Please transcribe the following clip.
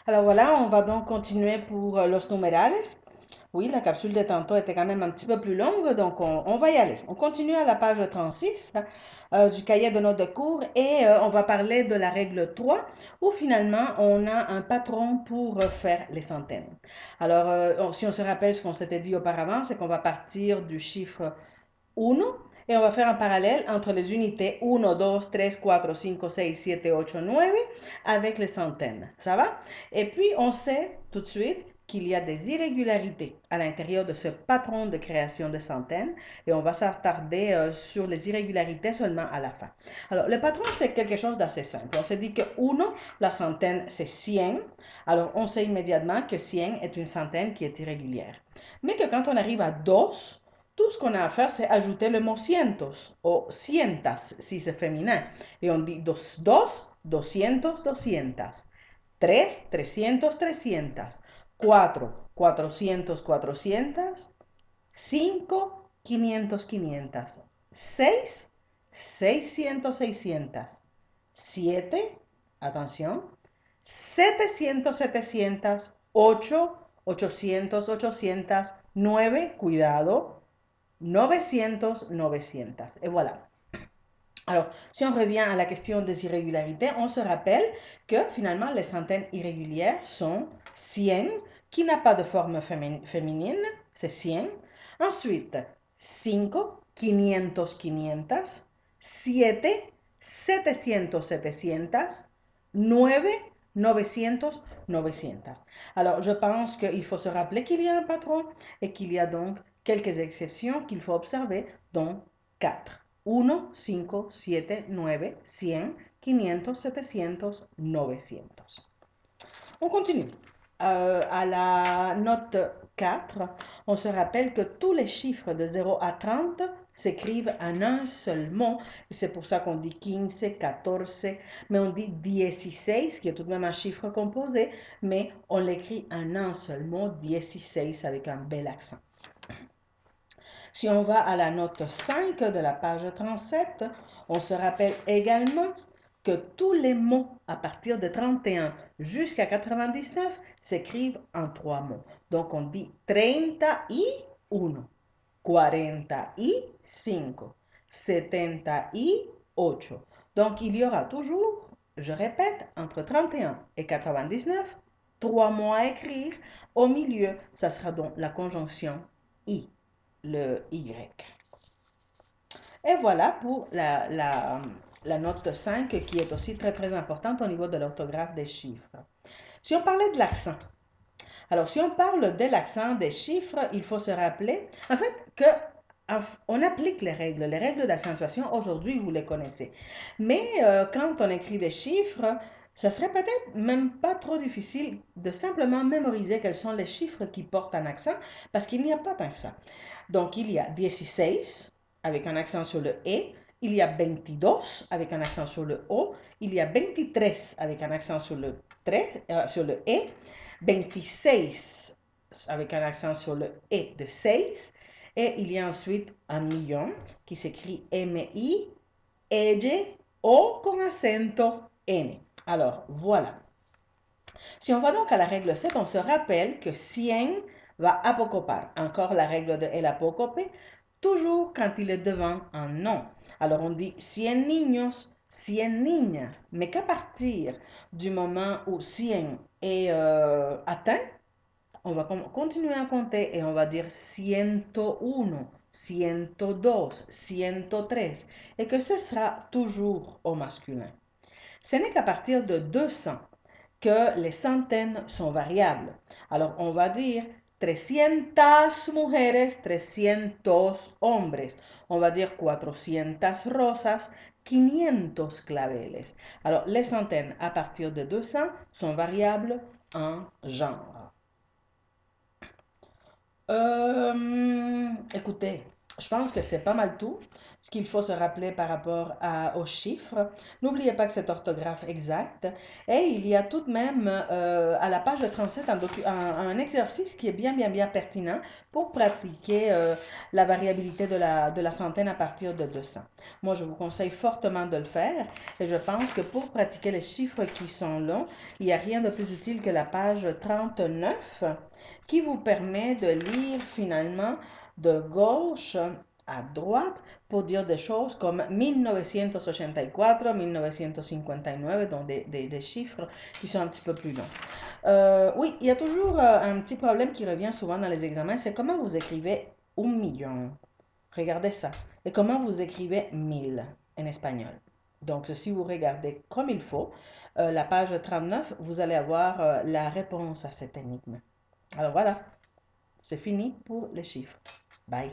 Alors voilà, on va donc continuer pour los numerales. Oui, la capsule de tantôt était quand même un petit peu plus longue, donc on va y aller. On continue à la page 36 du cahier de notes de cours et on va parler de la règle 3 où finalement on a un patron pour faire les centaines. Alors, si on se rappelle ce qu'on s'était dit auparavant, c'est qu'on va partir du chiffre 1 et on va faire un parallèle entre les unités 1, 2, 3, 4, 5, 6, 7, 8, 9 avec les centaines. Ça va? Et puis, on sait tout de suite qu'il y a des irrégularités à l'intérieur de ce patron de création de centaines et on va s'attarder sur les irrégularités seulement à la fin. Alors, le patron, c'est quelque chose d'assez simple. On se dit que 1, la centaine, c'est 100. Alors, on sait immédiatement que 100 est une centaine qui est irrégulière. Mais que quand on arrive à 2, tout ce qu'on a à faire, c'est ajouter le mot cientos o cientas si c'est féminin. Et on dit dos, dos, doscientos, doscientas. Tres, trescientos, trescientas. Cuatro, cuatrocientos, cuatrocientas. Cinco, quinientos, quinientas. Seis, seiscientos, seiscientas. Siete, atención. Setecientos, setecientas. Ocho, ochocientos, ochocientas. Nueve, cuidado. 900, 900. Et voilà. Alors, si on revient à la question des irrégularités, on se rappelle que finalement, les centaines irrégulières sont 100, qui n'a pas de forme féminine, c'est 100. Ensuite, 5, 500, 500. 7, 700, 700. 9, 900, 900. Alors, je pense qu'il faut se rappeler qu'il y a un patron et qu'il y a donc quelques exceptions qu'il faut observer, dont 4. 1, 5, 7, 9, 100, 500, 700, 900. On continue. À la note 4, on se rappelle que tous les chiffres de 0 à 30 s'écrivent en un seul mot. C'est pour ça qu'on dit 15, 14, mais on dit 16, qui est tout de même un chiffre composé, mais on l'écrit en un seul mot, 16, avec un bel accent. Si on va à la note 5 de la page 37, on se rappelle également que tous les mots à partir de 31 jusqu'à 99 s'écrivent en 3 mots. Donc on dit 31, 45, 78. Donc il y aura toujours, je répète, entre 31 et 99, 3 mots à écrire. Au milieu, ça sera donc la conjonction I, le Y. Et voilà pour la note 5 qui est aussi très très importante au niveau de l'orthographe des chiffres. Si on parlait de l'accent, alors si on parle de l'accent des chiffres, il faut se rappeler en fait que on applique les règles d'accentuation aujourd'hui, vous les connaissez. Mais quand on écrit des chiffres, ça serait peut-être même pas trop difficile de simplement mémoriser quels sont les chiffres qui portent un accent, parce qu'il n'y a pas tant que ça. Donc, il y a 16 avec un accent sur le E, il y a 22 avec un accent sur le O, il y a 23 avec un accent sur le, sur le E, 26 avec un accent sur le E de 6, et il y a ensuite un million qui s'écrit M-I, E-O con acento N. Alors, voilà. Si on va donc à la règle 7, on se rappelle que 100 va apocopar. Encore la règle de el apocope, toujours quand il est devant un nom. Alors on dit 100 niños, 100 niñas. Mais qu'à partir du moment où 100 est atteint, on va continuer à compter et on va dire 101, 102, 103 et que ce sera toujours au masculin. Ce n'est qu'à partir de 200 que les centaines sont variables. Alors on va dire 300 mujeres, 300 hombres. On va dire 400 rosas, 500 claveles. Alors les centaines à partir de 200 sont variables en genre. Écoutez, Je pense que c'est pas mal tout ce qu'il faut se rappeler par rapport aux chiffres. N'oubliez pas que c'est orthographe exacte. Et il y a tout de même à la page 37 un exercice qui est bien pertinent pour pratiquer la variabilité de la centaine à partir de 200. Moi, je vous conseille fortement de le faire et je pense que pour pratiquer les chiffres qui sont longs, il n'y a rien de plus utile que la page 39 qui vous permet de lire finalement de gauche à droite pour dire des choses comme 1984, 1959, donc des chiffres qui sont un petit peu plus longs. Oui, il y a toujours un petit problème qui revient souvent dans les examens, c'est comment vous écrivez un million. Regardez ça. Et comment vous écrivez 1000 en espagnol. Donc, si vous regardez comme il faut, la page 39, vous allez avoir la réponse à cette énigme. Alors voilà, c'est fini pour les chiffres. Bye.